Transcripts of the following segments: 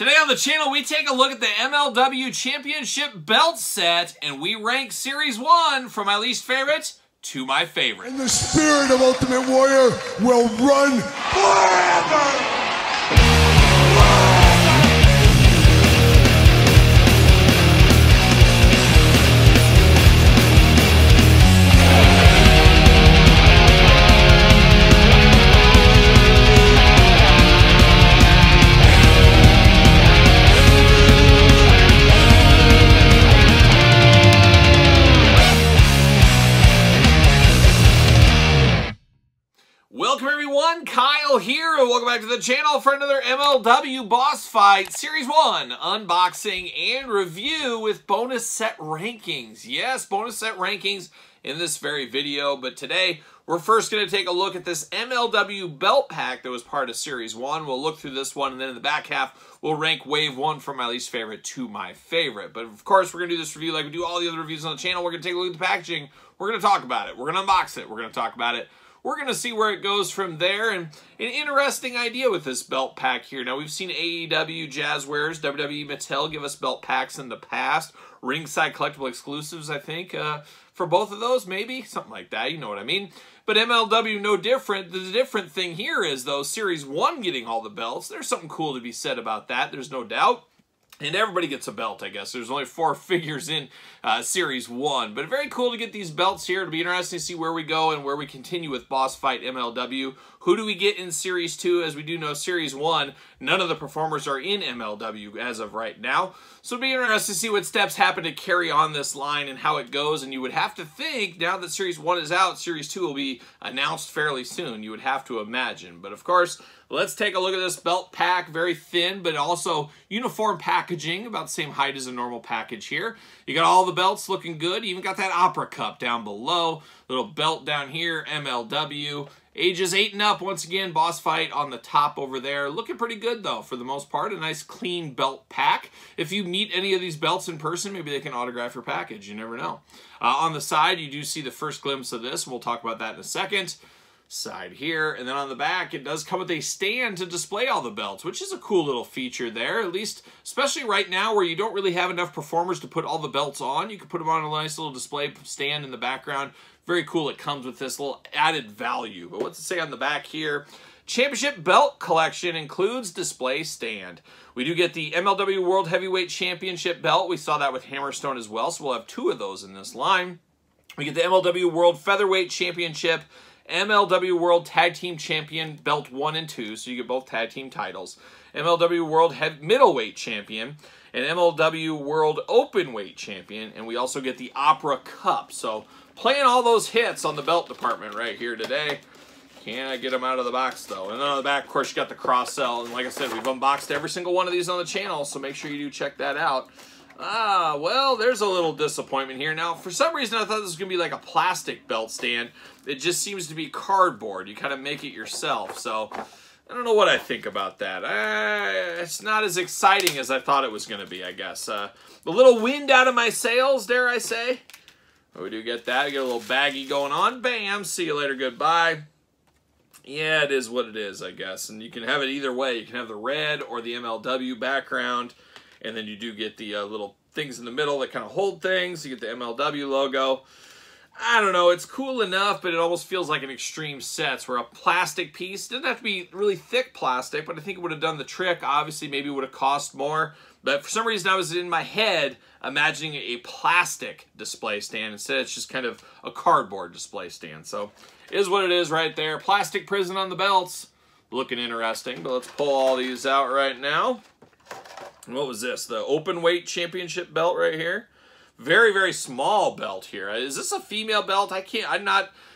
Today on the channel, we take a look at the MLW Championship belt set, and we rank Series 1 from my least favorite to my favorite. And the spirit of Ultimate Warrior will run forever! Welcome everyone, Kyle here, and welcome back to the channel for another MLW Boss Fight Series 1 unboxing and review with bonus set rankings. Yes, bonus set rankings in this very video, but today we're first going to take a look at this MLW belt pack that was part of Series 1. We'll look through this one, and then in the back half, we'll rank Wave 1 from my least favorite to my favorite. But of course, we're going to do this review like we do all the other reviews on the channel. We're going to take a look at the packaging. We're going to talk about it. We're going to unbox it. We're going to talk about it. We're going to see where it goes from there, and an interesting idea with this belt pack here. Now, we've seen AEW, Jazzwares, WWE, Mattel give us belt packs in the past. Ringside Collectible Exclusives, I think, for both of those, maybe? Something like that, you know what I mean. But MLW, no different. The different thing here is, though, Series 1 getting all the belts. There's something cool to be said about that, there's no doubt. And everybody gets a belt, I guess. There's only 4 figures in Series 1. But very cool to get these belts here. It'll be interesting to see where we go and where we continue with Boss Fight MLW. Who do we get in Series 2? As we do know, Series 1, none of the performers are in MLW as of right now. So it'll be interesting to see what steps happen to carry on this line and how it goes. And you would have to think, now that Series 1 is out, Series 2 will be announced fairly soon. You would have to imagine. But of course, let's take a look at this belt pack. Very thin, but also uniform packaging, about the same height as a normal package here. You got all the belts looking good. You even got that Opera Cup down below. Little belt down here, MLW. Ages 8 and up, once again, Boss Fight on the top over there. Looking pretty good, though, for the most part. A nice, clean belt pack. If you meet any of these belts in person, maybe they can autograph your package. You never know. On the side, you do see the first glimpse of this. We'll talk about that in a second. Side here, and then on the back, it does come with a stand to display all the belts, which is a cool little feature there, at least, especially right now where you don't really have enough performers to put all the belts on. You can put them on a nice little display stand in the background. Very cool. It comes with this little added value. But what's it say on the back here? Championship belt collection includes display stand. We do get the MLW World Heavyweight Championship belt. We saw that with Hammerstone as well, so we'll have 2 of those in this line. We get the MLW World Featherweight Championship, MLW World Tag Team Champion Belt 1 and 2, so you get both tag team titles. MLW World Middleweight Champion, and MLW World Openweight Champion, and we also get the Opera Cup. So playing all those hits on the belt department right here today. Can I get them out of the box, though? And then on the back, of course, you got the cross-sell, and like I said, we've unboxed every single one of these on the channel, so make sure you do check that out. Well, there's a little disappointment here. Now, for some reason, I thought this was going to be like a plastic belt stand. It just seems to be cardboard. You kind of make it yourself. So, I don't know what I think about that. It's not as exciting as I thought it was going to be, I guess. A little wind out of my sails, dare I say. But we do get that. We get a little baggy going on. Bam! See you later. Goodbye. Yeah, it is what it is, I guess. And you can have it either way. You can have the red or the MLW background. And then you do get the little things in the middle that kind of hold things. You get the MLW logo. I don't know. It's cool enough, but it almost feels like an extreme sets where a plastic piece, doesn't have to be really thick plastic, but I think it would have done the trick. Obviously, maybe it would have cost more. But for some reason, I was in my head imagining a plastic display stand. Instead, it's just kind of a cardboard display stand. So, it is what it is right there. Plastic prison on the belts. Looking interesting, but let's pull all these out right now. What was this? The Openweight Championship belt right here. Very, very small belt here. Is this a female belt?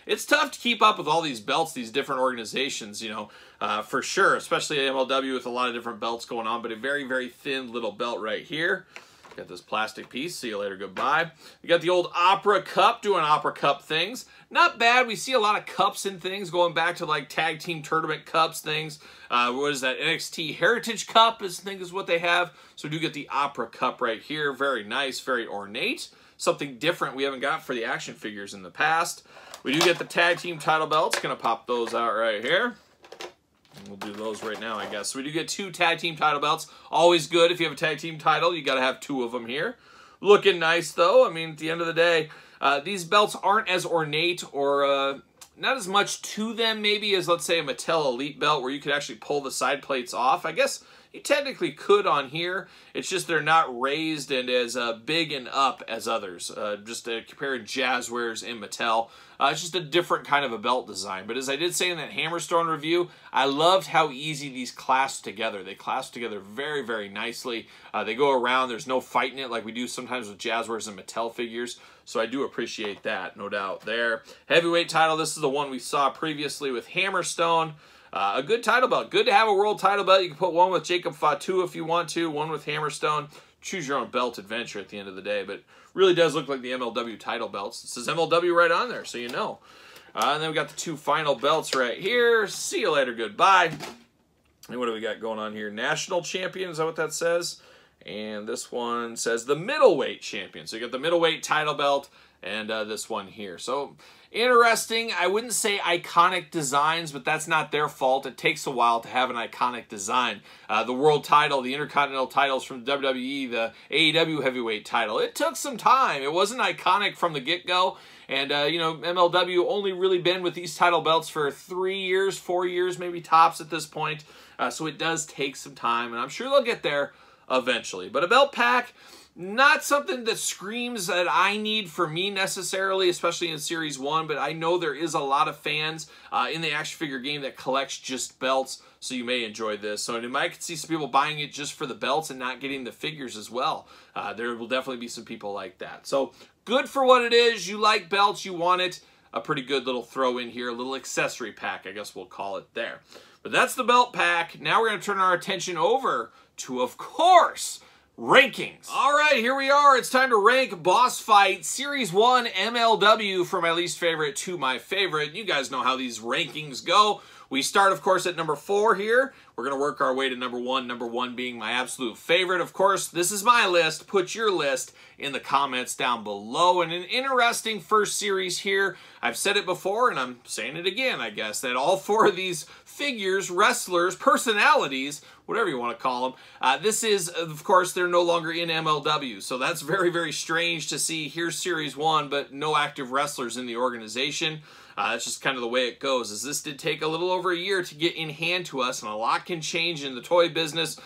It's tough to keep up with all these belts, these different organizations, you know, for sure. Especially MLW with a lot of different belts going on, but a very, very thin little belt right here. Got this plastic piece. See you later. Goodbye. We got the old Opera Cup doing Opera Cup things. Not bad. We see a lot of cups and things going back to like tag team tournament cups things. What is that? NXT Heritage Cup I think is what they have. So we do get the Opera Cup right here. Very nice. Very ornate. Something different we haven't got for the action figures in the past. We do get the tag team title belts. Gonna pop those out right here. We'll do those right now, I guess. So we do get 2 tag team title belts. Always good if you have a tag team title. You got to have 2 of them here. Looking nice, though. I mean, at the end of the day, these belts aren't as ornate or not as much to them, maybe, as, let's say, a Mattel Elite belt where you could actually pull the side plates off. I guess you technically could on here. It's just they're not raised and as big and up as others. Just comparing Jazzwares and Mattel. It's just a different kind of a belt design. But as I did say in that Hammerstone review, I loved how easy these clasp together. They clasp together very, very nicely. They go around. There's no fighting it like we do sometimes with Jazzwares and Mattel figures. So I do appreciate that, no doubt there. Heavyweight title, this is the one we saw previously with Hammerstone. A good title belt. Good to have a world title belt. You can put one with Jacob Fatu if you want to, one with Hammerstone. Choose your own belt adventure at the end of the day, but really does look like the MLW title belts. It says MLW right on there, so you know. And then we got the 2 final belts right here. See you later, goodbye. And what do we got going on here? National champion, is that what that says? And this one says the middleweight champion. So you got the middleweight title belt and this one here. So interesting. I wouldn't say iconic designs, but that's not their fault. It takes a while to have an iconic design. The world title, the intercontinental titles from WWE, the AEW heavyweight title. It took some time. It wasn't iconic from the get-go. And, you know, MLW only really been with these title belts for 3 years, 4 years, maybe tops at this point. So it does take some time, and I'm sure they'll get there eventually. But a belt pack, not something that screams that I need for me necessarily, especially in Series 1, but I know there is a lot of fans in the action figure game that collects just belts, so you may enjoy this. So I might see some people buying it just for the belts and not getting the figures as well. There will definitely be some people like that. So good for what it is. You like belts, you want it. A pretty good little throw in here, a little accessory pack, I guess we'll call it there. But that's the belt pack. Now we're going to turn our attention over to, of course, rankings. All right, here we are. It's time to rank Boss Fight Series 1 MLW from my least favorite to my favorite. You guys know how these rankings go. We start, of course, at number 4 here. We're going to work our way to number 1, number 1 being my absolute favorite. Of course, this is my list. Put your list in the comments down below. And an interesting first series here. I've said it before, and I'm saying it again, I guess, that all 4 of these figures, wrestlers, personalities, whatever you want to call them, this is, of course, they're no longer in MLW. So that's very, very strange to see. Here's Series 1, but no active wrestlers in the organization. That's just kind of the way it goes. As this did take a little over a year to get in hand to us, and a lot can change in the toy business,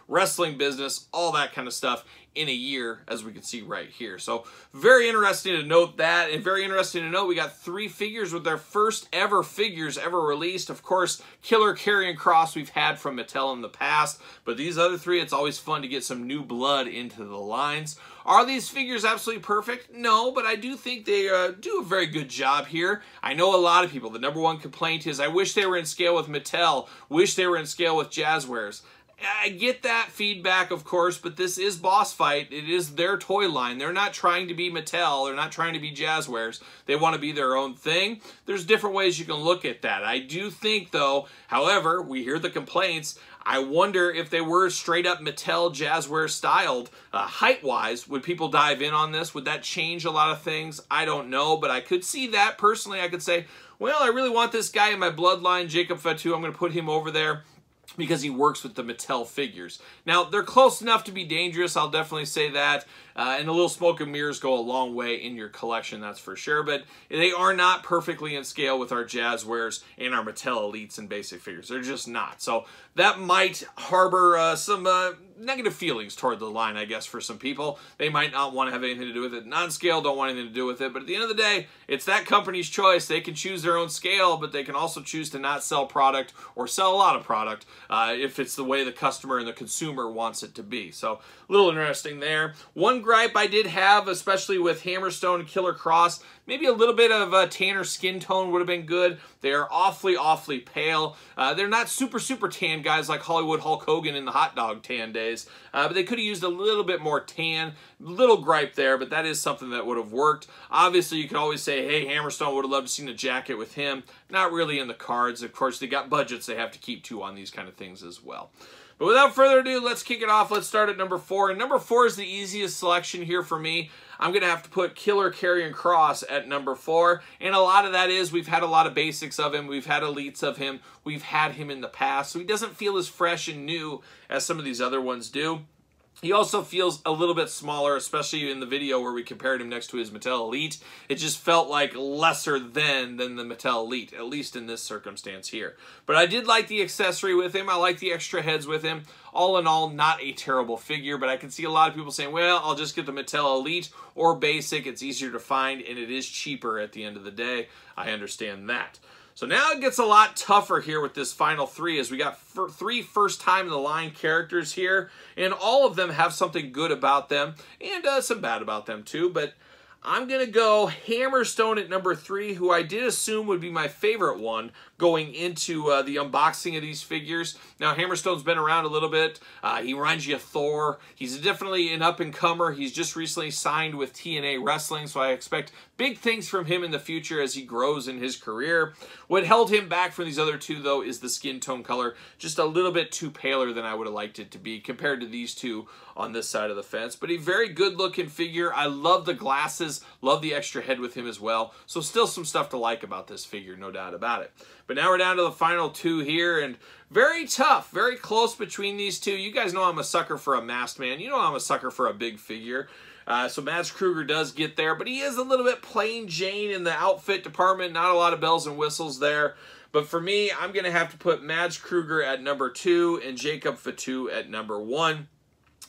wrestling business, all that kind of stuff in a year, as we can see right here. So very interesting to note that, and very interesting to note we got 3 figures with their first ever figures ever released. Of course, Killer, Karrion Kross we've had from Mattel in the past, but these other 3, it's always fun to get some new blood into the lines. Are these figures absolutely perfect? No, but I do think they do a very good job here. I know a lot of people, the number 1 complaint is, I wish they were in scale with Mattel, wish they were in scale with Jazzwares. I get that feedback, of course, but this is Boss Fight. It is their toy line. They're not trying to be Mattel. They're not trying to be Jazzwares. They want to be their own thing. There's different ways you can look at that. I do think, though, however, we hear the complaints. I wonder if they were straight up Mattel Jazzwares styled, height-wise, would people dive in on this? Would that change a lot of things? I don't know, but I could see that. Personally, I could say, well, I really want this guy in my bloodline, Jacob Fatu. I'm going to put him over there because he works with the Mattel figures. Now, they're close enough to be dangerous, I'll definitely say that, and a little smoke and mirrors go a long way in your collection, that's for sure, but they are not perfectly in scale with our Jazzwares and our Mattel Elites and basic figures. They're just not. So that might harbor some negative feelings toward the line, I guess, for some people. They might not want to have anything to do with it. Non-scale don't want anything to do with it, but at the end of the day, it's that company's choice. They can choose their own scale, but they can also choose to not sell product or sell a lot of product if it's the way the customer and the consumer wants it to be. So a little interesting there. One gripe I did have, especially with Hammerstone and Killer Kross, maybe a little bit of a tanner skin tone would have been good. They are awfully, awfully pale. They're not super, super tan guys like Hollywood Hulk Hogan in the hot dog tan days, but they could have used a little bit more tan. Little gripe there, but that is something that would have worked. Obviously, you could always say, hey, Hammerstone would have loved to seen a jacket with him. Not really in the cards. Of course, they got budgets they have to keep to on these kind of things as well. But without further ado, let's kick it off. Let's start at number 4. And number 4 is the easiest selection here for me. I'm going to have to put Killer Karrion Kross at number 4. And a lot of that is we've had a lot of basics of him. We've had elites of him. We've had him in the past. So he doesn't feel as fresh and new as some of these other ones do. He also feels a little bit smaller, especially in the video where we compared him next to his Mattel Elite. It just felt like lesser than the Mattel Elite, at least in this circumstance here. But I did like the accessory with him. I like the extra heads with him. All in all, not a terrible figure, but I can see a lot of people saying, well, I'll just get the Mattel Elite or Basic. It's easier to find, and it is cheaper at the end of the day. I understand that. So now it gets a lot tougher here with this final 3, as we got 3 first-time-in-the-line characters here, and all of them have something good about them, and some bad about them too, but I'm going to go Hammerstone at number 3, who I did assume would be my favorite one going into the unboxing of these figures. Now, Hammerstone's been around a little bit. He reminds you of Thor. He's definitely an up-and-comer. He's just recently signed with TNA Wrestling, so I expect big things from him in the future as he grows in his career. What held him back from these other two, though, is the skin tone color. Just a little bit too paler than I would have liked it to be compared to these two on this side of the fence. But a very good-looking figure. I love the glasses. Love the extra head with him as well. So still some stuff to like about this figure, no doubt about it. But now we're down to the final 2 here, and very tough, very close between these two. You guys know I'm a sucker for a masked man. You know I'm a sucker for a big figure. So Mads Kruger does get there, but he is a little bit plain Jane in the outfit department. Not a lot of bells and whistles there. But for me, I'm going to have to put Mads Kruger at number 2 and Jacob Fatu at number 1.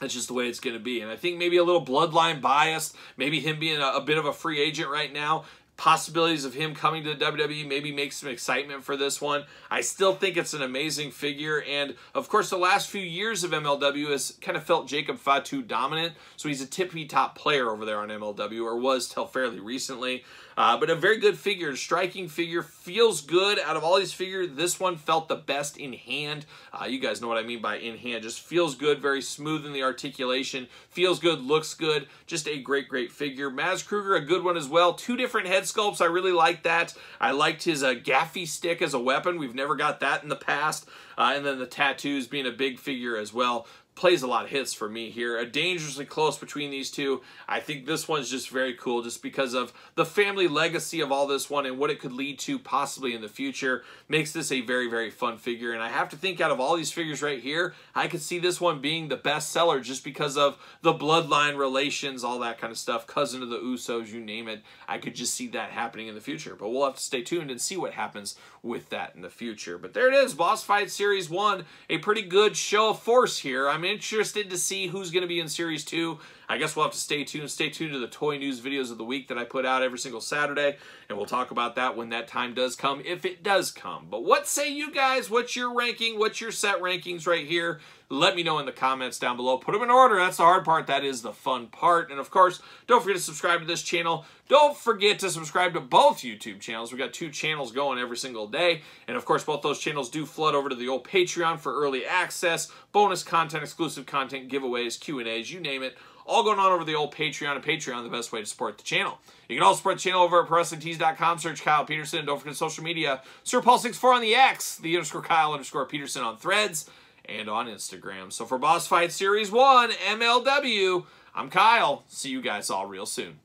That's just the way it's going to be. And I think maybe a little bloodline biased, maybe him being a bit of a free agent right now, possibilities of him coming to the WWE maybe make some excitement for this one. I still think it's an amazing figure, and of course the last few years of MLW has kind of felt Jacob Fatu dominant, so he's a tippy-top player over there on MLW, or was till fairly recently. But a very good figure, a striking figure, feels good. Out of all these figures, this one felt the best in hand. You guys know what I mean by in hand. Just feels good, very smooth in the articulation. Feels good, looks good. Just a great figure. Mads Kruger, a good one as well. 2 different head sculpts. I really like that. I liked his gaffy stick as a weapon. We've never got that in the past. And then the tattoos being a big figure as well. Plays a lot of hits for me here. A dangerously close between these two. I think this one's just very cool just because of the family legacy of all this one and what it could lead to possibly in the future. Makes this a very fun figure. And I have to think out of all these figures right here, I could see this one being the best seller just because of the bloodline relations, all that kind of stuff. Cousin of the Usos, you name it. I could just see that happening in the future. But we'll have to stay tuned and see what happens with that in the future. But there it is, Boss Fight Series 1. A pretty good show of force here. I'm interested to see who's going to be in Series 2. I guess we'll have to stay tuned. Stay tuned to the Toy News videos of the week that I put out every single Saturday, and we'll talk about that when that time does come, if it does come. But what say you guys? What's your ranking? What's your set rankings right here? Let me know in the comments down below. Put them in order. That's the hard part. That is the fun part. And of course, don't forget to subscribe to this channel. Don't forget to subscribe to both YouTube channels. We got 2 channels going every single day. And of course, both those channels do flood over to the old Patreon for early access, bonus content, exclusive content, giveaways, Q&As, you name it. All going on over the old Patreon, and Patreon the best way to support the channel. You can also support the channel over at ProWrestlingTees.com. Search Kyle Peterson. And don't forget social media. SirPaul64 on the X, the _Kyle_Peterson on Threads, and on Instagram. So for Boss Fight Series 1, MLW, I'm Kyle. See you guys all real soon.